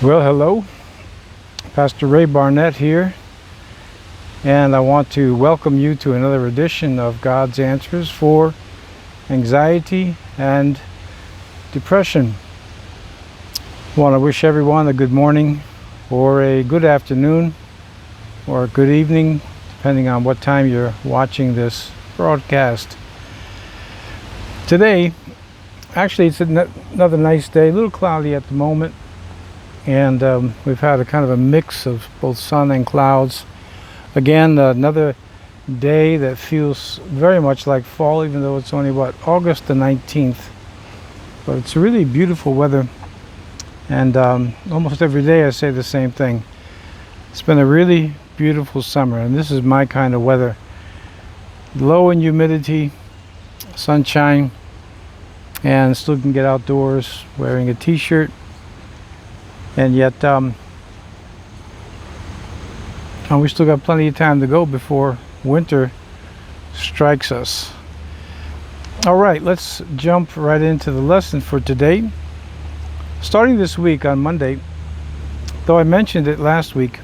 Well, hello, Pastor Ray Barnett here, and I want to welcome you to another edition of God's Answers for Anxiety and Depression. I want to wish everyone a good morning, or a good afternoon, or a good evening, depending on what time you're watching this broadcast. Today, actually, it's another nice day, a little cloudy at the moment. And we've had a kind of a mix of both sun and clouds. Again, another day that feels very much like fall, even though it's only, August the 19th. But it's really beautiful weather. And almost every day I say the same thing. It's been a really beautiful summer, and this is my kind of weather. Low in humidity, sunshine, and still can get outdoors wearing a t-shirt. And yet, and we still got plenty of time to go before winter strikes us. All right, let's jump right into the lesson for today. Starting this week on Monday, though I mentioned it last week,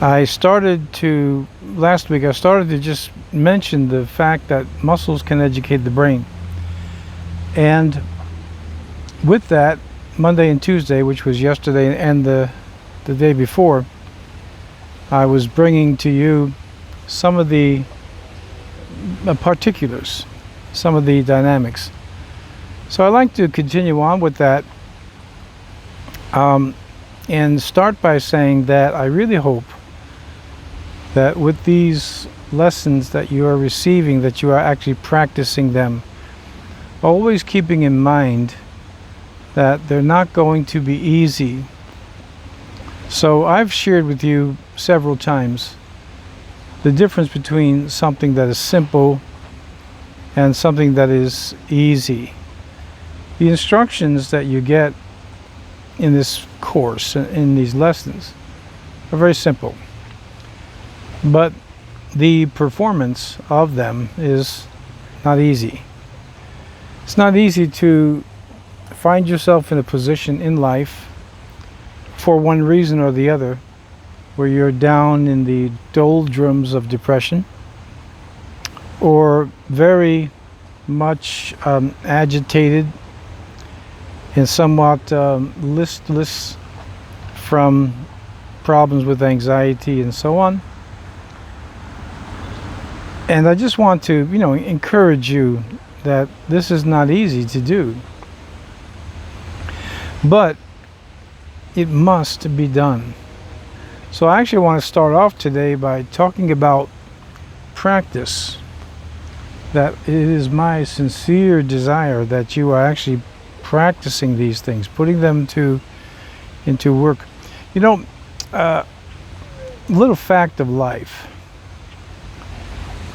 I started to just mention the fact that muscles can educate the brain. And with that, Monday and Tuesday, which was yesterday and the day before, I was bringing to you some of the particulars, some of the dynamics. So I'd like to continue on with that and start by saying that I really hope that with these lessons that you are receiving, that you are actually practicing them, always keeping in mind that they're not going to be easy. So I've shared with you several times the difference between something that is simple and something that is easy. The instructions that you get in this course, in these lessons, are very simple. But the performance of them is not easy. It's not easy to find yourself in a position in life, for one reason or the other, where you're down in the doldrums of depression, or very much agitated and somewhat listless from problems with anxiety and so on. And I just want to, encourage you that this is not easy to do. But it must be done. So I actually want to start off today by talking about practice. That it is my sincere desire that you are actually practicing these things, putting them into work. Little fact of life.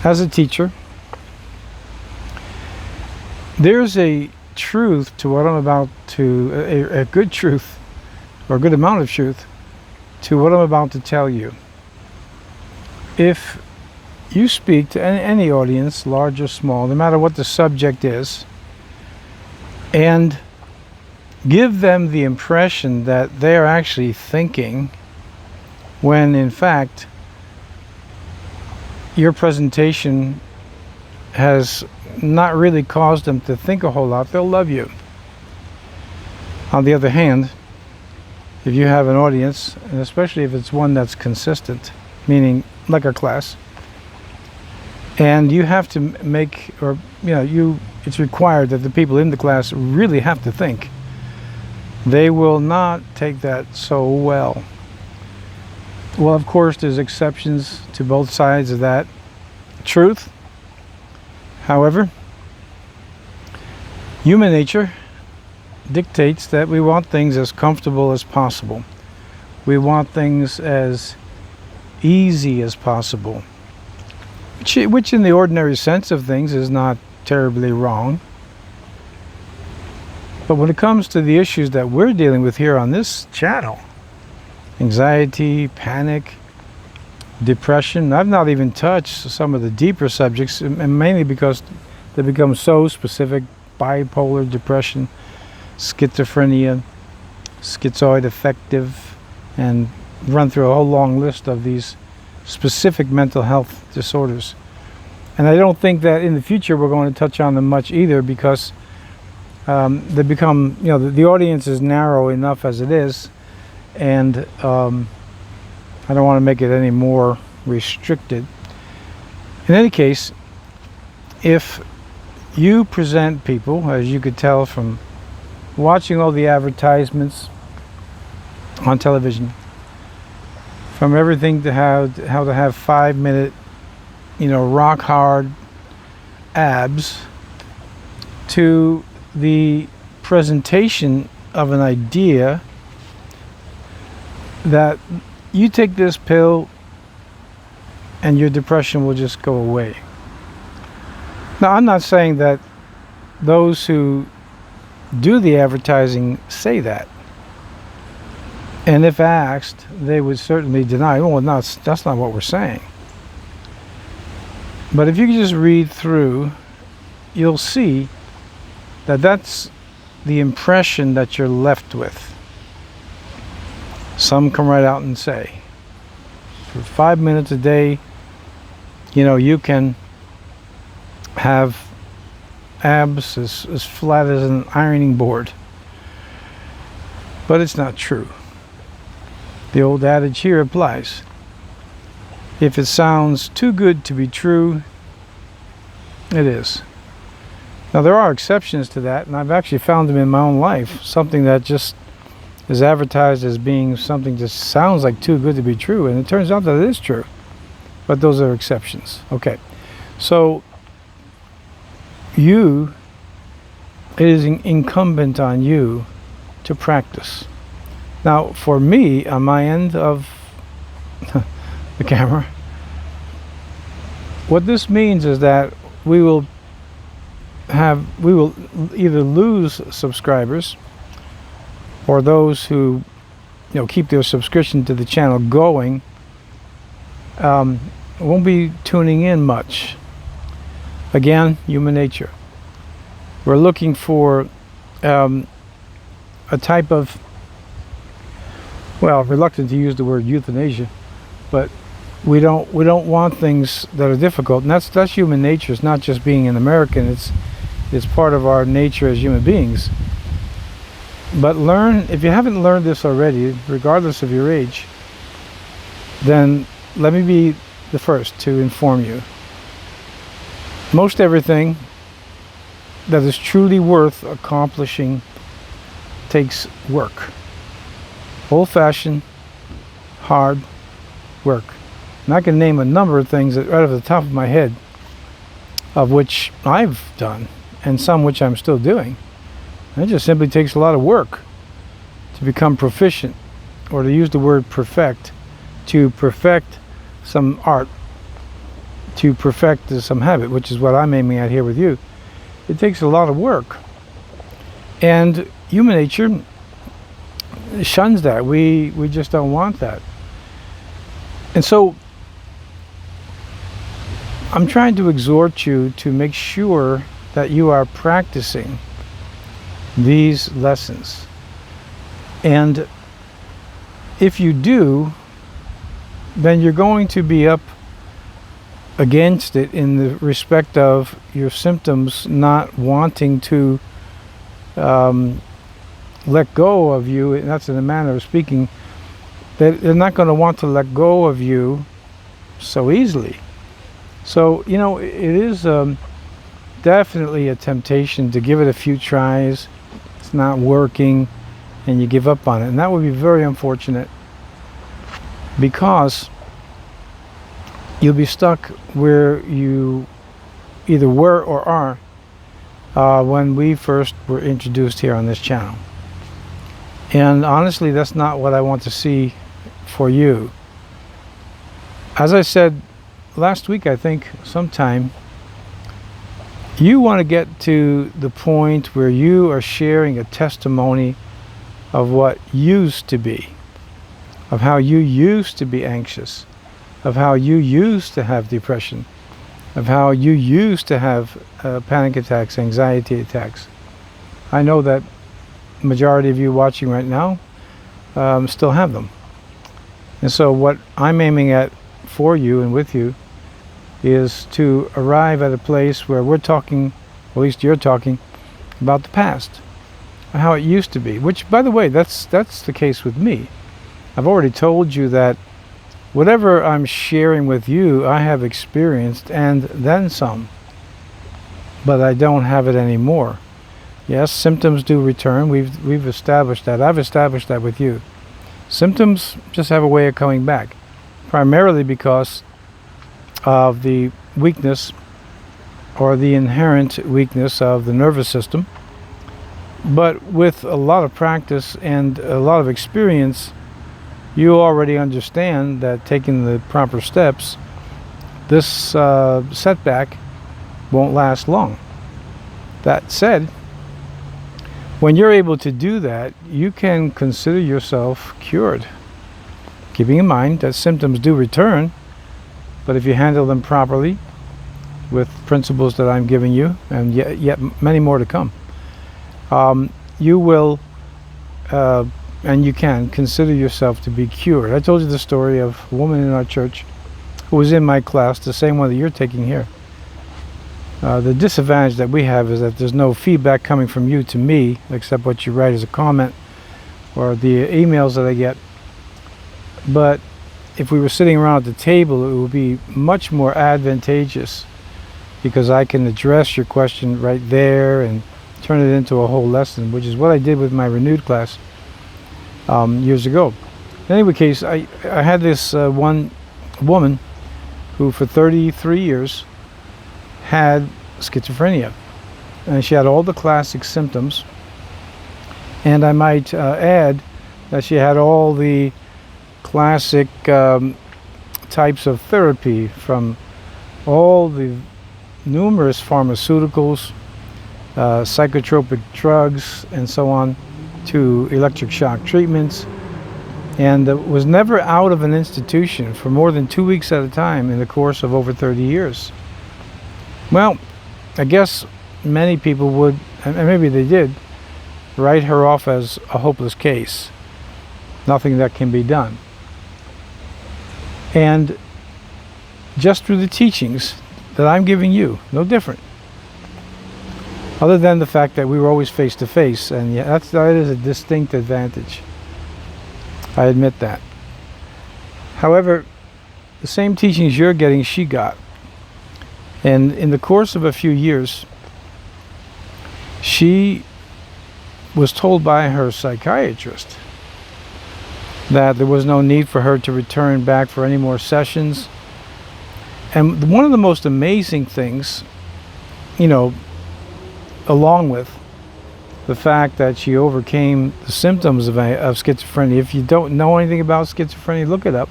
As a teacher, there's a truth to what I'm about to, a good truth, or a good amount of truth, to what I'm about to tell you. If you speak to any audience, large or small, no matter what the subject is, and give them the impression that they are actually thinking, when in fact your presentation has not really caused them to think a whole lot, they'll love you. On the other hand, if you have an audience, and especially if it's one that's consistent, meaning like a class, and you have to make, or it's required that the people in the class really have to think, they will not take that so well. Well, of course, there's exceptions to both sides of that truth. However, human nature dictates that we want things as comfortable as possible. We want things as easy as possible, which in the ordinary sense of things is not terribly wrong. But when it comes to the issues that we're dealing with here on this channel, anxiety, panic, depression, I've not even touched some of the deeper subjects, and mainly because they become so specific: bipolar depression, schizophrenia, schizoid affective, and run through a whole long list of these specific mental health disorders. And I don't think that in the future we're going to touch on them much either, because they become, the audience is narrow enough as it is, and I don't want to make it any more restricted. In any case, if you present people, as you could tell from watching all the advertisements on television, from everything to how to have 5-minute, rock hard abs, to the presentation of an idea that you take this pill and your depression will just go away. Now, I'm not saying that those who do the advertising say that. And if asked, they would certainly deny. Well, no, that's not what we're saying. But if you just read through, you'll see that that's the impression that you're left with. Some come right out and say, for 5 minutes a day, you can have abs as flat as an ironing board. But it's not true. The old adage here applies. If it sounds too good to be true, it is. Now, there are exceptions to that, and I've actually found them in my own life. Something that just is advertised as being something that sounds like too good to be true, and it turns out that it is true. But those are exceptions. Okay. So, it is incumbent on you to practice. Now, for me, on my end of the camera, what this means is that we will either lose subscribers, or those who keep their subscription to the channel going won't be tuning in much. Again, human nature. We're looking for a type of, reluctant to use the word euthanasia, but we don't want things that are difficult, and that's human nature. It's not just being an American. It's part of our nature as human beings. But if you haven't learned this already, regardless of your age, then let me be the first to inform you. Most everything that is truly worth accomplishing takes work. Old-fashioned, hard work. And I can name a number of things right off the top of my head, of which I've done, and some which I'm still doing. It just simply takes a lot of work to become proficient, or to use the word perfect, to perfect some art, to perfect some habit, which is what I'm aiming at here with you. It takes a lot of work. And human nature shuns that. We just don't want that. And so I'm trying to exhort you to make sure that you are practicing these lessons. And if you do, then you're going to be up against it in the respect of your symptoms not wanting to let go of you, and that's in a manner of speaking. They're not going to want to let go of you so easily. So, it is definitely a temptation to give it a few tries. It's not working, and you give up on it. And that would be very unfortunate, because you'll be stuck where you either were or are when we first were introduced here on this channel. And honestly, that's not what I want to see for you. As I said last week, I think, sometime, you want to get to the point where you are sharing a testimony of what used to be, of how you used to be anxious, of how you used to have depression, of how you used to have panic attacks, anxiety attacks. I know that the majority of you watching right now still have them. And so what I'm aiming at for you and with you is to arrive at a place where we're talking, at least you're talking, about the past, how it used to be. Which, by the way, that's the case with me. I've already told you that whatever I'm sharing with you, I have experienced and then some, but I don't have it anymore. Yes, symptoms do return. We've established that. I've established that with you. Symptoms just have a way of coming back, primarily because of the weakness or the inherent weakness of the nervous system. But with a lot of practice and a lot of experience, you already understand that taking the proper steps, this setback won't last long. That said, when you're able to do that, you can consider yourself cured. Keeping in mind that symptoms do return, but if you handle them properly with principles that I'm giving you, and yet many more to come, you will and you can consider yourself to be cured. I told you the story of a woman in our church who was in my class, the same one that you're taking here. The disadvantage that we have is that there's no feedback coming from you to me, except what you write as a comment or the emails that I get. But if we were sitting around at the table, it would be much more advantageous, because I can address your question right there and turn it into a whole lesson, which is what I did with my renewed class years ago. In any case, I had this one woman who for 33 years had schizophrenia, and she had all the classic symptoms, and I might add that she had all the classic types of therapy, from all the numerous pharmaceuticals, psychotropic drugs, and so on, to electric shock treatments, and was never out of an institution for more than 2 weeks at a time in the course of over 30 years. Well, I guess many people would, and maybe they did, write her off as a hopeless case. Nothing that can be done. And just through the teachings that I'm giving you, no different. Other than the fact that we were always face to face, and yeah, that is a distinct advantage. I admit that. However, the same teachings you're getting, she got. And in the course of a few years, she was told by her psychiatrist that there was no need for her to return back for any more sessions. And one of the most amazing things, along with the fact that she overcame the symptoms of schizophrenia. If you don't know anything about schizophrenia, look it up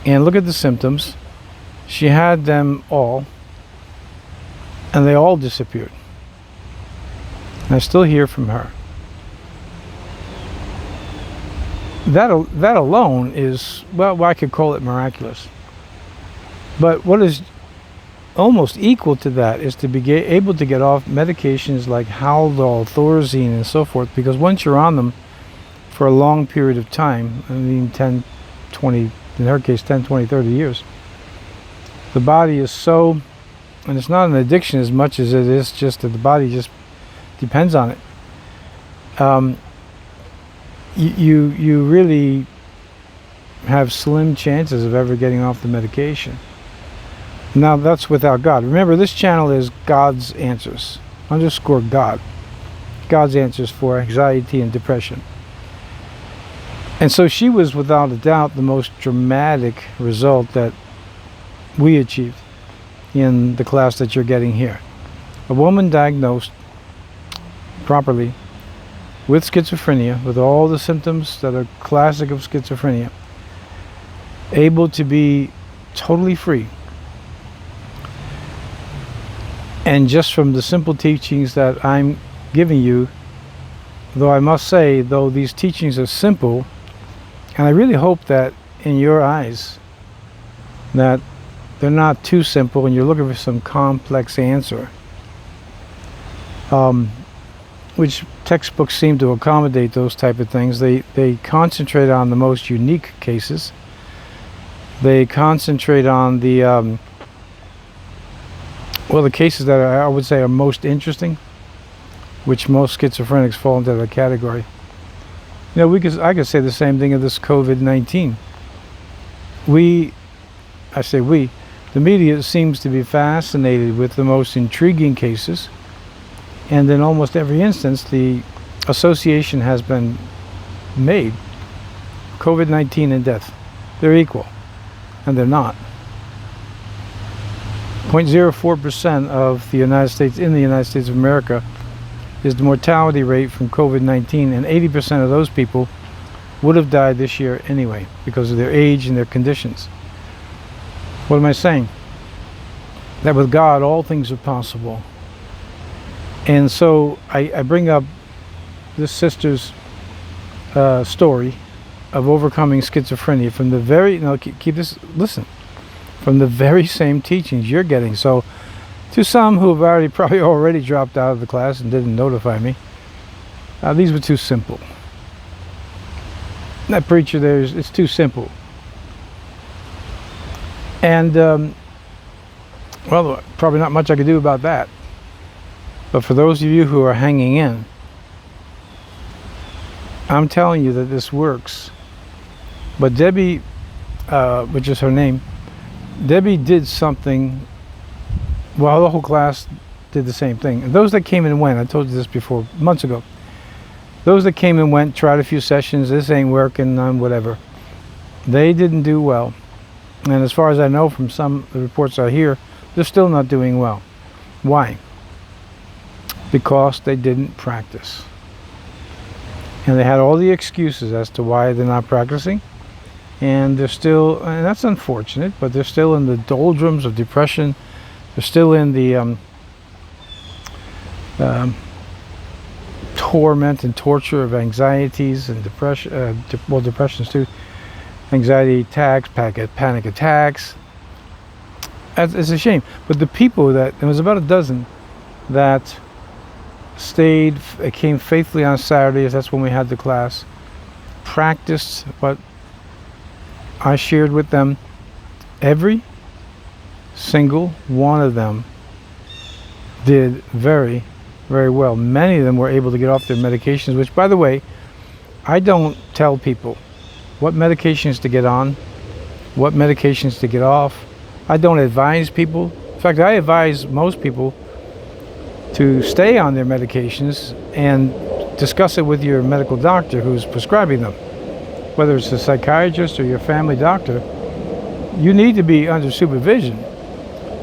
and look at the symptoms. She had them all, and they all disappeared. And I still hear from her. That alone is, well, I could call it miraculous. But what is almost equal to that is to be able to get off medications like Haldol, Thorazine, and so forth, because once you're on them for a long period of time, 10, 20, in her case 10, 20, 30 years, the body is so, and it's not an addiction as much as it is just that the body just depends on it. You really have slim chances of ever getting off the medication. Now that's without God. Remember, this channel is God's Answers, _God. God's Answers for anxiety and depression. And so she was without a doubt the most dramatic result that we achieved in the class that you're getting here. A woman diagnosed properly with schizophrenia, with all the symptoms that are classic of schizophrenia, able to be totally free. And just from the simple teachings that I'm giving you, though I must say, though these teachings are simple, and I really hope that in your eyes that they're not too simple and you're looking for some complex answer, which textbooks seem to accommodate those type of things. They concentrate on the most unique cases. They concentrate on the the cases that I would say are most interesting, which most schizophrenics fall into that category. You know, I could say the same thing of this COVID-19. The media seems to be fascinated with the most intriguing cases, and in almost every instance, the association has been made. COVID-19 and death, they're equal, and they're not. 0.04% of the United States, in the United States of America, is the mortality rate from COVID-19, and 80% of those people would have died this year anyway because of their age and their conditions. What am I saying? That with God, all things are possible. And so I bring up this sister's story of overcoming schizophrenia from the very, from the very same teachings you're getting. So to some who have probably already dropped out of the class and didn't notify me, these were too simple. That preacher there, it's too simple. And, probably not much I could do about that. But for those of you who are hanging in, I'm telling you that this works. But Debbie, which is her name, Debbie did something, well, the whole class did the same thing. And those that came and went, I told you this before, months ago, those that came and went, tried a few sessions, this ain't working, whatever. They didn't do well. And as far as I know from some of the reports I hear, they're still not doing well. Why? Because they didn't practice. And they had all the excuses as to why they're not practicing. And they're still, and that's unfortunate, but they're still in the doldrums of depression. They're still in the torment and torture of anxieties and depression, depressions too. Anxiety attacks, panic attacks. It's a shame. But the people there was about a dozen that came faithfully on Saturdays, that's when we had the class, practiced what I shared with them. Every single one of them did very, very well. Many of them were able to get off their medications, which, by the way, I don't tell people what medications to get on, what medications to get off. I don't advise people. In fact, I advise most people to stay on their medications and discuss it with your medical doctor who's prescribing them. Whether it's a psychiatrist or your family doctor, you need to be under supervision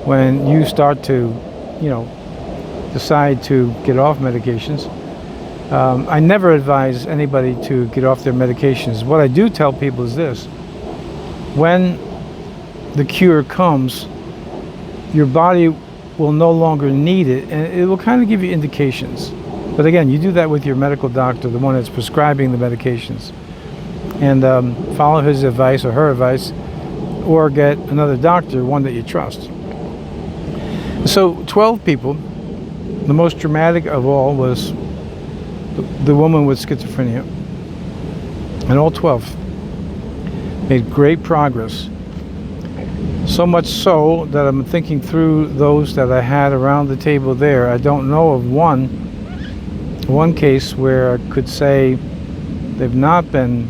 when you start to, decide to get off medications. I never advise anybody to get off their medications. What I do tell people is this: when the cure comes, your body will no longer need it, and it will kind of give you indications. But again, you do that with your medical doctor, the one that's prescribing the medications, and follow his advice or her advice, or get another doctor, one that you trust. So 12 people, the most dramatic of all was the woman with schizophrenia, and all 12 made great progress. So much so that I'm thinking through those that I had around the table there. I don't know of one case where I could say they've not been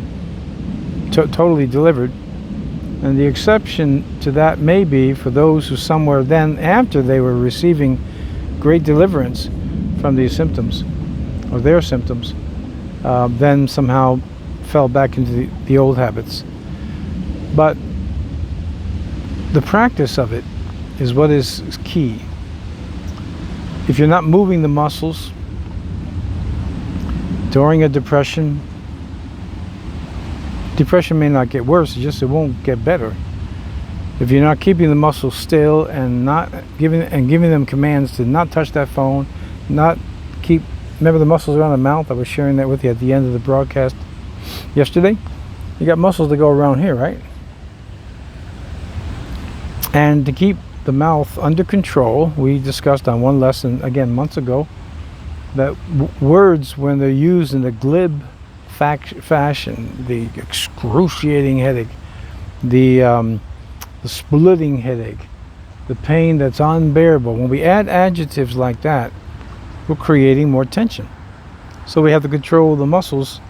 totally delivered. And the exception to that may be for those who somewhere then after they were receiving great deliverance from these symptoms, or their symptoms, then somehow fell back into the old habits. But the practice of it is what is key. If you're not moving the muscles during a depression may not get worse, it won't get better. If you're not keeping the muscles still and not giving them commands to not touch that phone, remember the muscles around the mouth? I was sharing that with you at the end of the broadcast yesterday. You got muscles that go around here, right? And to keep the mouth under control, we discussed on one lesson, again, months ago, that words, when they're used in a glib fashion, the excruciating headache, the splitting headache, the pain that's unbearable, when we add adjectives like that, we're creating more tension. So we have to control the muscles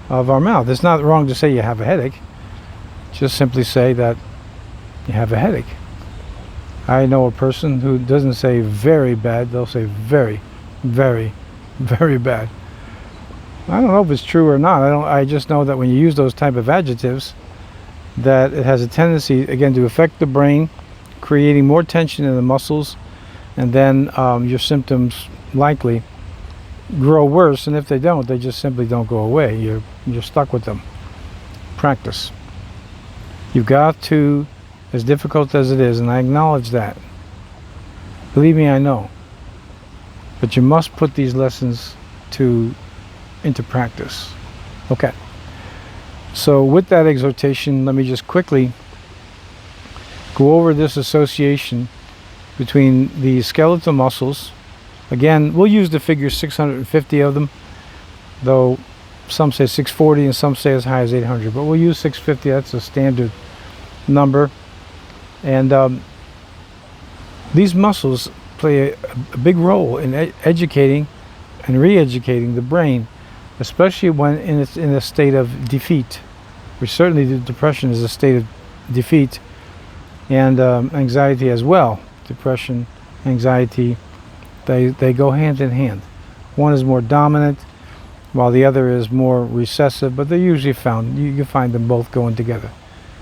of our mouth. It's not wrong to say you have a headache. Just simply say that you have a headache. I know a person who doesn't say very bad, they'll say very, very, very bad. I don't know if it's true or not. I just know that when you use those type of adjectives, that it has a tendency, again, to affect the brain, creating more tension in the muscles, and then your symptoms likely grow worse. And if they don't, they just simply don't go away. You're stuck with them. Practice. You've got to, as difficult as it is, and I acknowledge that. Believe me, I know. But you must put these lessons into practice. Okay. So with that exhortation, let me just quickly go over this association between the skeletal muscles. Again, we'll use the figure 650 of them, though some say 640 and some say as high as 800, but we'll use 650. That's a standard number. And these muscles play a big role in educating and re-educating the brain, especially when it's in a state of defeat, which certainly the depression is a state of defeat, and anxiety as well. Depression, anxiety, they go hand in hand. One is more dominant while the other is more recessive, but they're usually found, you find them both going together.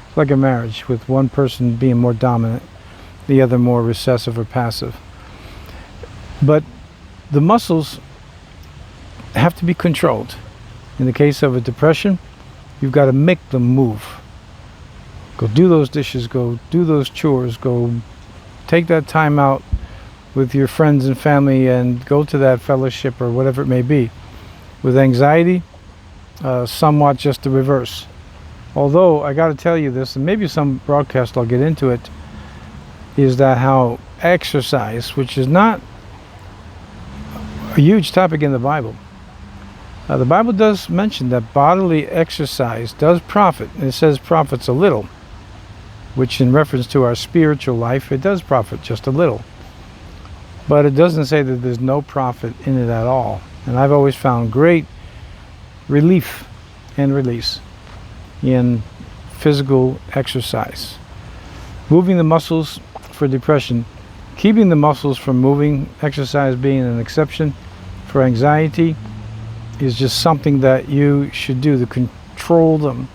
It's like a marriage, with one person being more dominant, the other more recessive or passive. But the muscles have to be controlled. In the case of a depression, you've got to make them move. Go do those dishes, go do those chores, go take that time out with your friends and family and go to that fellowship or whatever it may be. With anxiety, somewhat just the reverse. Although I got to tell you this, and maybe some broadcast I'll get into it, is that how exercise, which is not a huge topic in the Bible, the Bible does mention that bodily exercise does profit, and it says profits a little, which in reference to our spiritual life, it does profit just a little. But it doesn't say that there's no profit in it at all. And I've always found great relief and release in physical exercise. Moving the muscles for depression, keeping the muscles from moving, exercise being an exception for anxiety, is just something that you should do to control them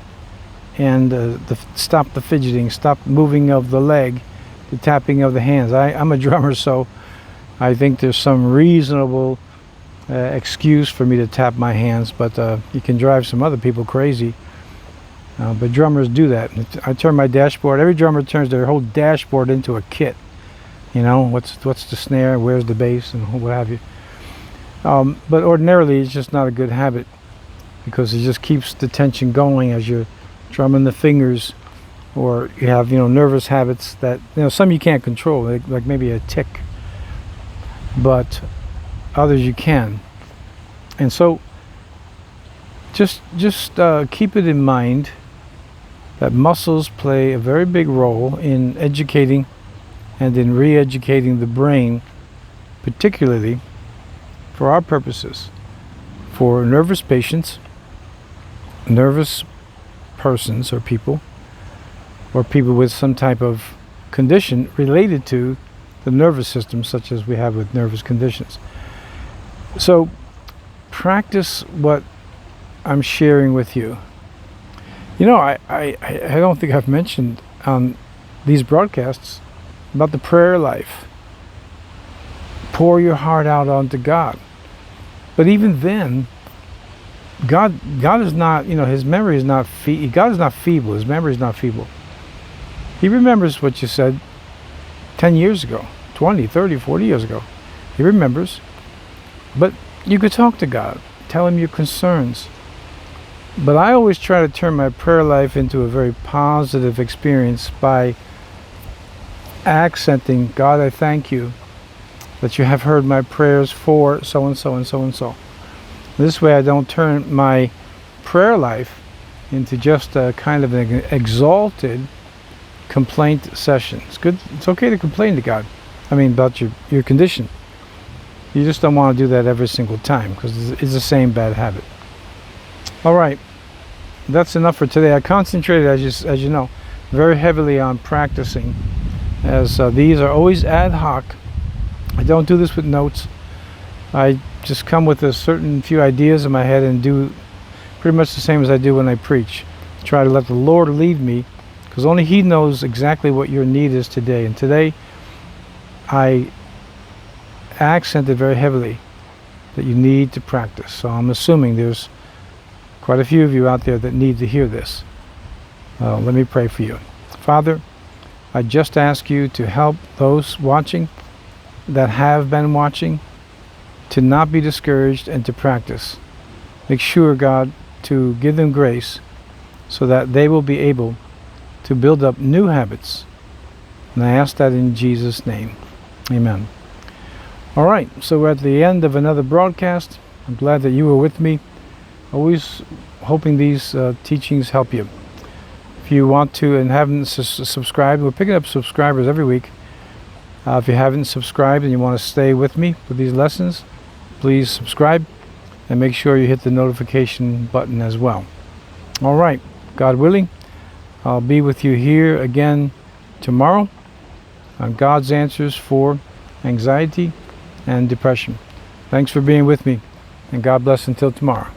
and stop the fidgeting, stop moving of the leg, the tapping of the hands. I'm a drummer, so I think there's some reasonable excuse for me to tap my hands, but you can drive some other people crazy. But drummers do that. I turn my dashboard. Every drummer turns their whole dashboard into a kit. You know, what's the snare, where's the bass, and what have you. But ordinarily, it's just not a good habit, because it just keeps the tension going as you're drumming the fingers, or you have, nervous habits that, some you can't control, like maybe a tick, but others you can. And so just keep it in mind that muscles play a very big role in educating and in re-educating the brain, particularly for our purposes, for nervous patients, nervous persons or people with some type of condition related to the nervous system, such as we have with nervous conditions. So practice what I'm sharing with you. I don't think I've mentioned on these broadcasts about the prayer life. Pour your heart out onto God. But even then, God is not, his memory is not God is not feeble. His memory is not feeble. He remembers what you said 10 years ago, 20, 30, 40 years ago. He remembers. But you could talk to God, tell him your concerns. But I always try to turn my prayer life into a very positive experience by accenting, God, I thank you that you have heard my prayers for so and so and so and so. This way I don't turn my prayer life into just a kind of an exalted complaint session. It's good. It's okay to complain to God. I mean, about your condition. You just don't want to do that every single time, because it's the same bad habit. All right. That's enough for today. I concentrated, as you know, very heavily on practicing, as these are always ad hoc. I don't do this with notes. I just come with a certain few ideas in my head and do pretty much the same as I do when I preach. Try to let the Lord lead me, because only He knows exactly what your need is today. And today, I accented very heavily that you need to practice. So I'm assuming there's quite a few of you out there that need to hear this. Let me pray for you. Father, I just ask you to help those watching that have been watching to not be discouraged and to practice. Make sure, God, to give them grace so that they will be able to build up new habits. And I ask that in Jesus' name. Amen. All right, so we're at the end of another broadcast. I'm glad that you were with me. Always hoping these teachings help you. If you want to and haven't subscribed, we're picking up subscribers every week. If you haven't subscribed and you want to stay with me with these lessons, please subscribe and make sure you hit the notification button as well. All right, God willing, I'll be with you here again tomorrow on God's answers for anxiety and depression. Thanks for being with me, and God bless until tomorrow.